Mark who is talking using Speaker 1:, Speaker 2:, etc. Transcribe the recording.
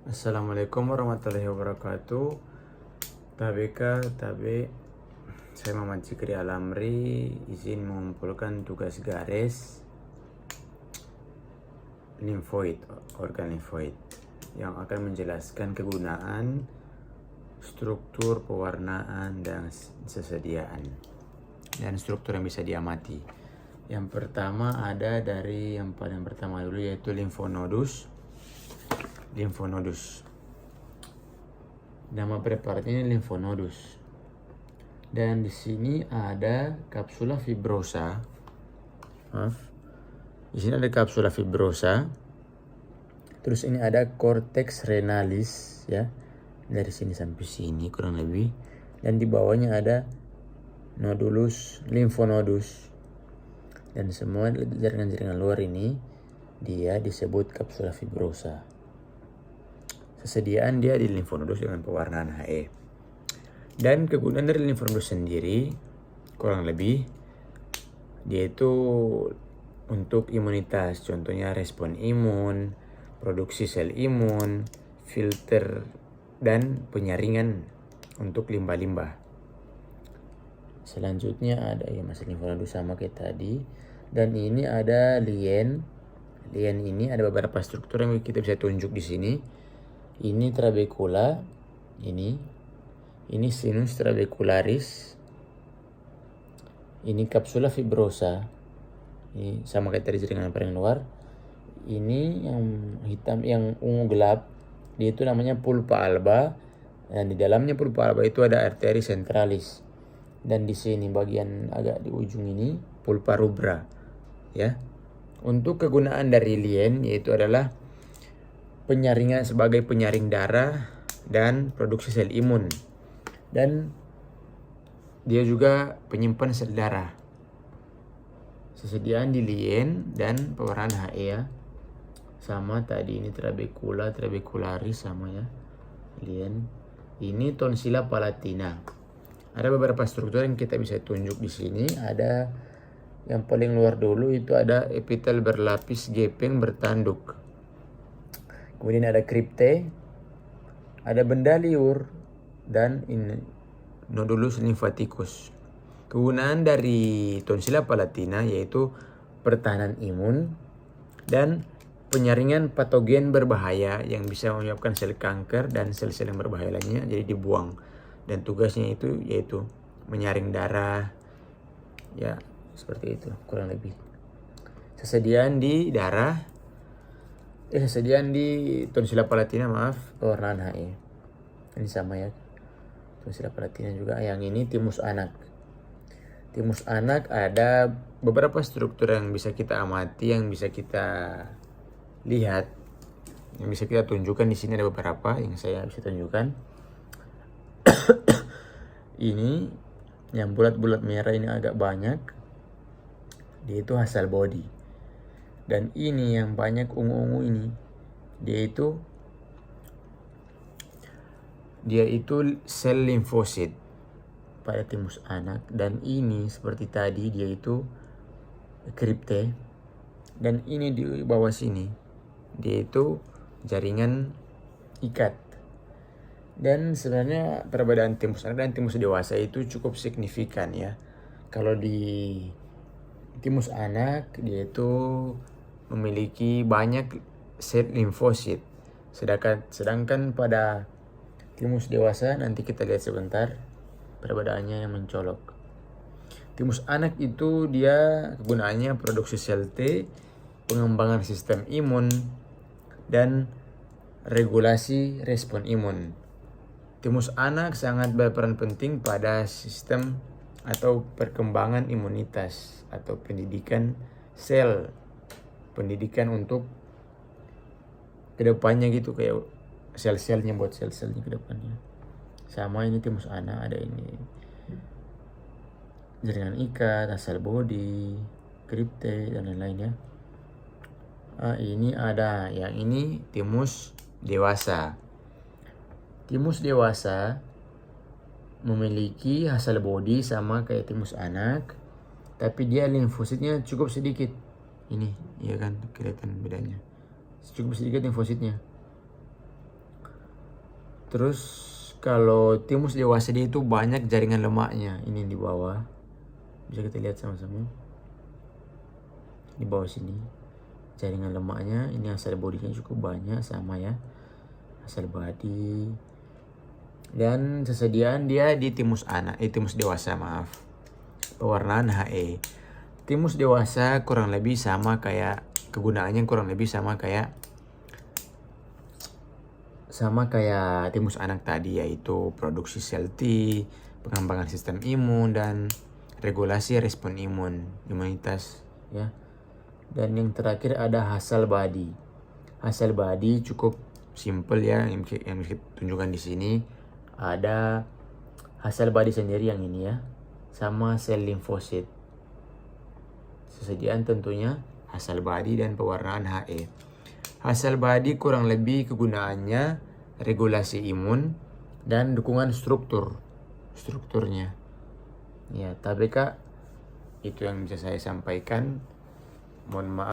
Speaker 1: Assalamualaikum warahmatullahi wabarakatuh. Tabe, saya Muhammad Zikri Alamri, izin mengumpulkan tugas garis limfoid, organ limfoid, yang akan menjelaskan kegunaan, struktur, pewarnaan, dan sesediaan, dan struktur yang bisa diamati. Yang pertama ada dari yang paling pertama dulu, yaitu limfonodus. Nama preparatnya limfonodus. Dan di sini ada kapsula fibrosa. Di sini ada kapsula fibrosa. Terus ini ada cortex renalis, ya. Dari sini sampai sini kurang lebih. Dan di bawahnya ada nodulus limfonodus. Dan semua jaringan-jaringan luar ini dia disebut kapsula fibrosa. Sesediaan dia di limfonodus dengan pewarnaan He. Dan kegunaan dari limfonodus sendiri kurang lebih dia itu untuk imunitas, contohnya respon imun, produksi sel imun, filter, dan penyaringan untuk limbah-limbah. Selanjutnya ada masih limfonodus sama kayak tadi. Dan ini ada lien. Lien ini ada beberapa struktur yang kita bisa tunjuk di sini. Ini trabecula, ini sinus trabecularis, ini kapsula fibrosa, ini sama kayak tadi jaringan paling luar. Ini yang hitam, yang ungu gelap, dia itu namanya pulpa alba, dan di dalamnya pulpa alba itu ada arteri centralis, dan di sini bagian agak di ujung ini pulpa rubra, ya. Untuk kegunaan dari lien yaitu adalah penyaringan sebagai penyaring darah dan produksi sel imun. Dan dia juga penyimpan sel darah. Sesediaan di lien dan pewarnaan He, ya. Sama tadi ini trabecula, trabecularis sama, ya. Lien. Ini tonsila palatina. Ada beberapa struktur yang kita bisa tunjuk di sini. Ada yang paling luar dulu itu ada epitel berlapis gepeng bertanduk. Kemudian ada kripte, ada benda liur, dan nodulus limfaticus. Kegunaan dari tonsila palatina yaitu pertahanan imun dan penyaringan patogen berbahaya yang bisa menyebabkan sel kanker dan sel-sel yang berbahaya lainnya jadi dibuang. Dan tugasnya itu yaitu menyaring darah, ya, seperti itu kurang lebih. Sesediaan di darah, sesediaan di tonsila palatina, pewarnaan He. Ini sama, ya. Tonsila palatina juga. Yang ini timus anak. Timus anak ada beberapa struktur yang bisa kita amati, yang bisa kita lihat, yang bisa kita tunjukkan. Di sini ada beberapa yang saya bisa tunjukkan. Ini yang bulat-bulat merah ini agak banyak. Dia itu hasil body. Dan ini yang banyak ungu-ungu ini, dia itu sel limfosit pada timus anak. Dan ini seperti tadi dia itu kripte. Dan ini di bawah sini dia itu jaringan ikat. Dan sebenarnya perbedaan timus anak dan timus dewasa itu cukup signifikan, ya. Kalau di timus anak dia itu memiliki banyak sel limfosit, sedangkan pada timus dewasa nanti kita lihat sebentar perbedaannya yang mencolok. Timus anak itu dia kegunaannya produksi sel T, pengembangan sistem imun, dan regulasi respon imun. Timus anak sangat berperan penting pada sistem atau perkembangan imunitas atau pendidikan sel, pendidikan untuk kedepannya gitu, kayak sel-selnya, buat sel-selnya kedepannya. Sama ini timus anak, ada ini jaringan ikat, hasil body, kripte, dan lain-lainnya. Ini ada yang ini timus dewasa. Timus dewasa memiliki hasil body sama kayak timus anak, tapi dia limfositnya cukup sedikit. Ini, ya kan, kelihatan bedanya. Cukup sedikit limfositnya. Terus kalau timus dewasa dia itu banyak jaringan lemaknya. Ini di bawah. Bisa kita lihat sama-sama. Di bawah sini. Jaringan lemaknya. Ini asal bodinya cukup banyak sama ya. Asal body. Dan sesediaan dia di timus anak. Timus dewasa maaf. Pewarnaan HE. Timus dewasa kurang lebih sama kayak. Kegunaannya kurang lebih sama kayak timus anak tadi, yaitu produksi sel T, pengembangan sistem imun, dan regulasi respon imunitas ya. Dan yang terakhir ada Hasal body. Hasal body cukup simple ya, yang bisa tunjukkan di sini. Ada Hasal body sendiri yang ini ya, sama sel limfosit. Sesediaan tentunya Hasal body dan pewarnaan HE. Hasal body kurang lebih kegunaannya regulasi imun dan dukungan strukturnya. Ya, tapi Kak, itu yang bisa saya sampaikan. Mohon maaf